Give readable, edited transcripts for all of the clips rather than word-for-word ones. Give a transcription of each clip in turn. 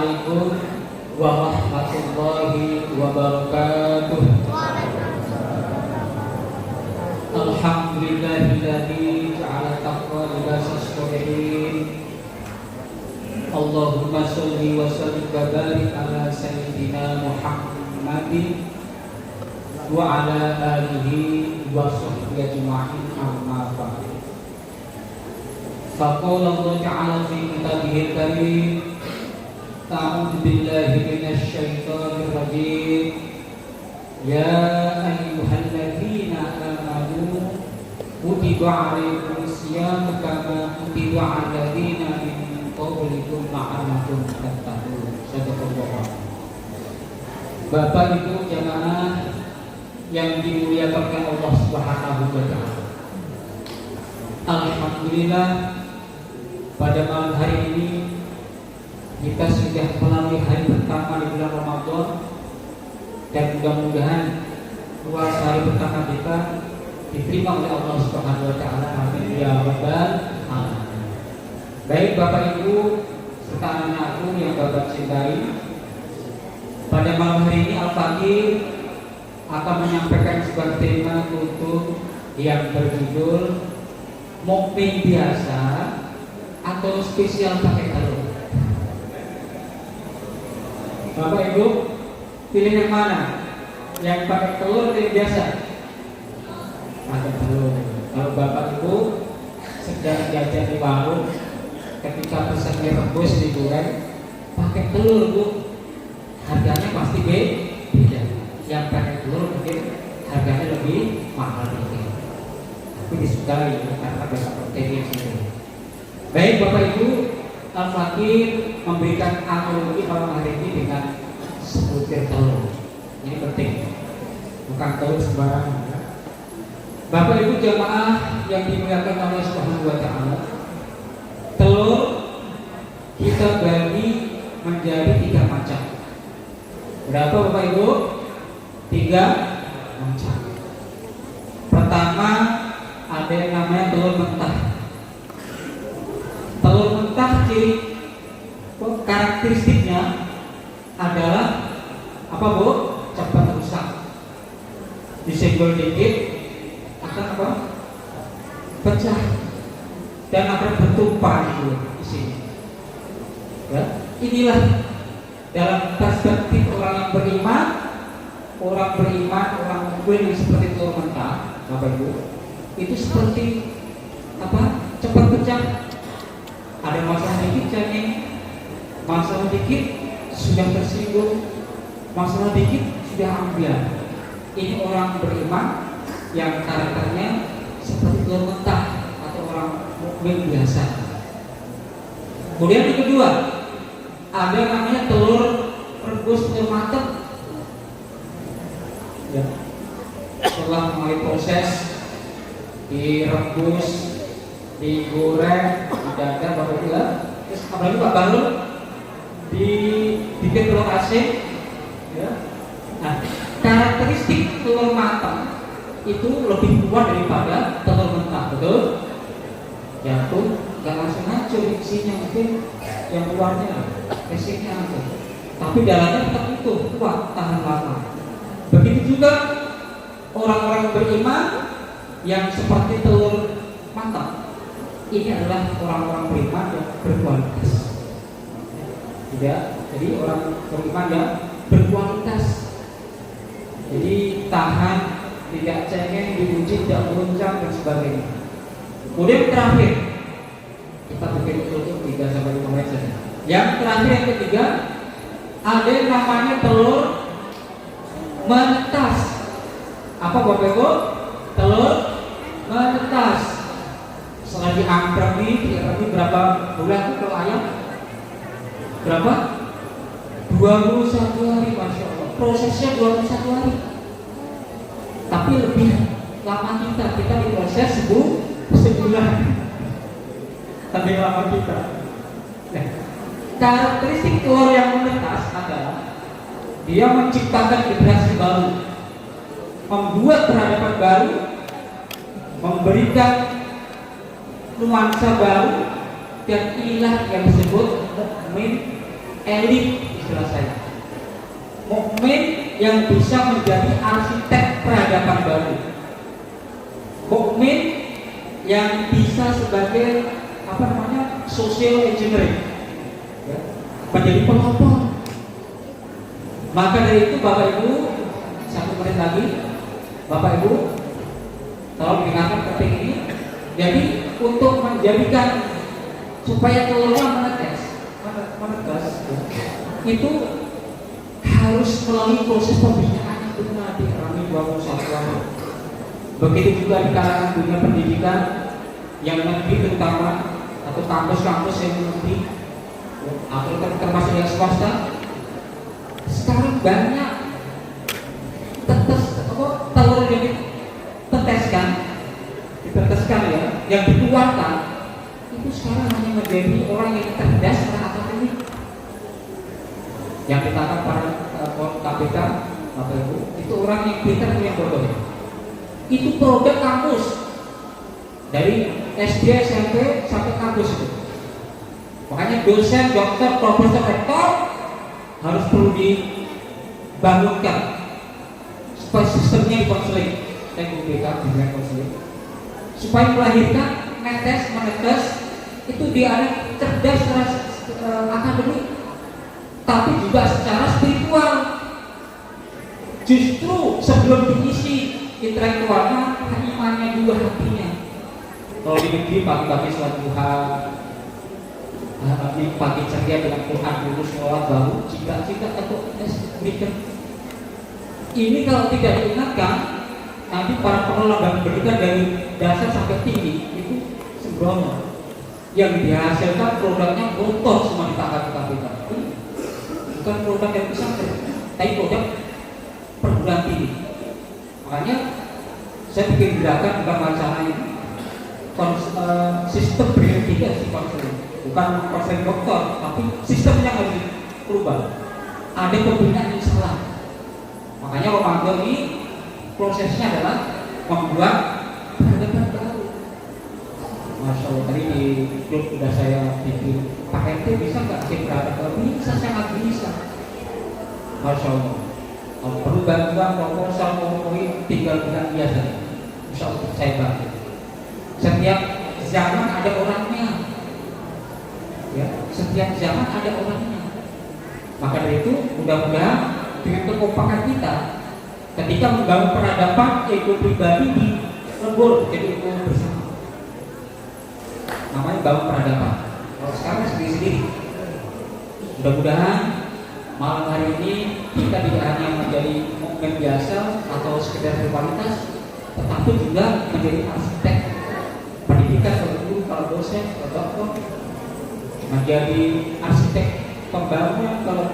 Assalamualaikum warahmatullahi wabarakatuh. Alhamdulillahilladzi ja'ala taqwa libasas sholihin. Allahumma sholli wa sallim wa barik ala sayyidina Muhammadin wa ala alihi wa sahbihi ajma'in, amma ba'd. Faqala Allah ta'ala fi kitabihil karim, a'udzu billahi minasy syaithanir rajim. Ya ayyuhalladzina amanu kutiba 'alaikumus siyam kama kutiba 'alal ladzina min qablikum la'allakum tattaqun. Sadaqallah. Bapak Ibu jamaah yang dimuliakan Allah Subhanahu wa taala. Alhamdulillah, pada malam hari ini kita sudah melalui hari pertama di bulan Ramadan, dan mudah-mudahan puasa hari pertama kita diterima oleh Allah Subhanahu wa taala. Amin ya rabbal alamin. Baik Bapak Ibu serta anak-anakku yang Bapak cintai, pada malam hari ini Al-Fakir akan menyampaikan sebuah tema kutub yang berjudul mukmin biasa atau spesial pakai telur. Bapak Ibu pilih yang mana? Yang pakai telur atau yang biasa? Pakai telur. Kalau Bapak Ibu sedang jajan di warung, ketika pesan mie rebus digoreng pakai telur, Bu, harganya pasti beda. Yang pakai telur mungkin harganya lebih mahal mungkin, tapi disukai karena banyak protein sendiri. Baik Bapak Ibu, Al-Fakir memberikan analogi malam hari ini dengan sebutir telur. Ini penting, bukan telur sembarangan. Bapak Ibu jamaah yang dimuliakan Allah Subhanahu wa taala, telur kita bagi menjadi 3 macam. Berapa Bapak Ibu? 3 macam. Pertama, ada yang namanya telur mentah. Telur mentah karakteristiknya adalah apa, Bu? Cepat rusak. Disenggol dikit akan apa? Pecah dan akan bertumpah di sini. Ya, inilah dalam perspektif orang yang beriman, orang mukmin yang seperti telur mentah, Bapak Ibu, itu seperti apa? Cepat pecah. Ada masalah dikit cengeng, masalah dikit sudah tersinggung, masalah dikit sudah ambil. Ini orang beriman yang karakternya seperti telur mentah atau orang mukmin biasa. Kemudian yang kedua, ada namanya telur rebus telur matang. Ya. Setelah melalui proses direbus, digoreng, didadar, baru bilang, terus apalagi Pak baru dibikin telur asin. Ya. Nah, karakteristik telur matang itu lebih kuat daripada telur mentah, betul? Ya tuh, nggak langsung hancur isinya, mungkin yang luarnya, casingnya aja, tapi dalamnya tetap utuh, kuat, tahan lama. Begitu juga orang-orang beriman yang seperti telur matang. Ini adalah orang-orang beriman yang berkualitas. Tidak, jadi orang beriman yang berkualitas. Jadi tahan, tidak cengeng, diuji, tidak meluncang dan sebagainya. Kemudian terakhir, kita bikin tutup 3-5 menit saja. Yang terakhir, yang ketiga, ada yang namanya telur menetas. Apa Bapak Ibu? Telur menetas. Selagi anggrek nih berapa bulan kalau ayam? Berapa? 21 hari, Masya Allah. Prosesnya 21 hari. Tapi lebih lama kita diproses sebulan. Lebih lama kita. Nah, karakteristik telur yang menetas adalah dia menciptakan generasi baru, membuat peradaban baru, memberikan nuansa baru, dan inilah yang disebut mukmin elit istilah saya. Mukmin yang bisa menjadi arsitek peradaban baru. Mukmin yang bisa sebagai social engineering, ya, menjadi pelopor. Maka dari itu Bapak Ibu, 1 menit lagi, Bapak Ibu, tolong dengarkan penting ini. Jadi untuk menjadikan supaya telurnya menetes, itu harus melalui proses pembinaan yang benar di Rami 21. Begitu juga di kalangan dunia pendidikan yang negeri terutama atau kampus-kampus yang negeri atau termasuk yang swasta. Sekarang banyak telur yang diteteskan ya, yang dikeluarkan itu sekarang hanya menjadi orang yang cerdas secara akademik. Yang ditangkap para KPK, Bapak Ibu, itu orang yang pintar yang bodoh. Itu produk kampus dari SD, SMP sampai kampus itu. Makanya dosen, dokter, profesor, rektor harus perlu dibangunkan supaya sistemnya dikonseling. Saya BK dengan konseling supaya melahirkan menetes itu dia ada cerdas secara akademik, tapi juga secara spiritual. Justru sebelum diisi intelektualnya, imannya dua hatinya. Kalau di negeri pagi-pagi sholat duha, pagi ceria dengan Quran dulu, sholat baru, cita-cita atau mikir. Ini kalau tidak diingatkan, nanti para pengelola pendidikan dari dasar sampai tinggi itu sembrono. Yang dihasilkan produknya kotor semua ditangkap KPK. Bukan produk yang bisa, tapi produk perguruan tinggi. Makanya saya bikin gerakan bukan wacana ini, sistem pendidikan si konseling, bukan konseling dokter, tapi sistemnya harus berubah. Ada pembinaan yang salah. Makanya Ramadan ini prosesnya adalah membuat peradaban baru. Masya Allah, tadi di grup sudah saya bikin, Pak RT bisa nggak sih peradaban baru? Bisa, sangat bisa. Masya Allah. Kalau perlu bantuan proposal, tinggal bilang iya saja. Insya Allah saya bantu. Setiap zaman ada orangnya, ya. Setiap zaman ada orangnya. Maka dari itu mudah-mudahan dengan kekompakan kita, ketika membangun peradaban ego pribadi di lembur jadi ego bersama. Namanya bangun peradaban. Kalau sekarang sendiri-sendiri. Mudah-mudahan malam hari ini kita tidak hanya menjadi mukmin biasa atau sekedar formalitas, tetapi juga menjadi arsitek pendidikan, kalau guru, kalau dosen, kalau dokter, menjadi arsitek pembangunan kalau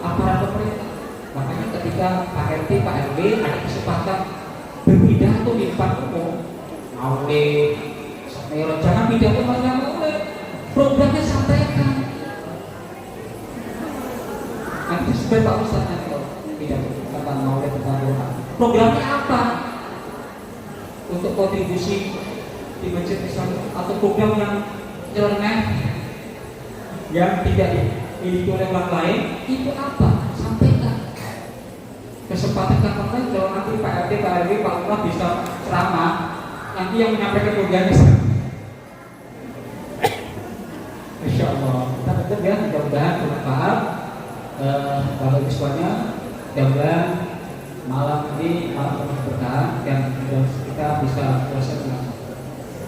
aparat pemerintah. Makanya ketika Pak RT, Pak RW ada kesempatan berpidato di depan umum, maulid, jangan pidato banyak maulid, programnya sampaikan. Nanti sebenarnya Pak Ustaz nanti kalau pidato tentang maulid, tentang doa, programnya apa untuk kontribusi di masjid Islam atau program yang nyeleneh yang tidak dimiliki oleh orang lain itu apa? Sampaikan. Kesempatan kapan lain kalau nanti Pak RT, Pak RW, Pak Lurah bisa ceramah, nanti yang menyampaikan programnya Insya Allah kita tetap ya, mudah-mudahan bermanfaat. Bapak Ibu semuanya, mudah-mudahan malam ini malam penuh berkah dan kita bisa proses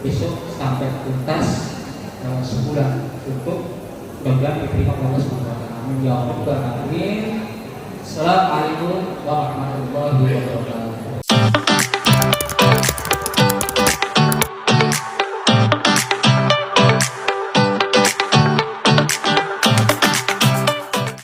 besok sampai tuntas sebulan untuk mudah-mudahan diterima oleh Allah SWT. Amin ya Rabbal Alamin. Assalamualaikum warahmatullahi wabarakatuh.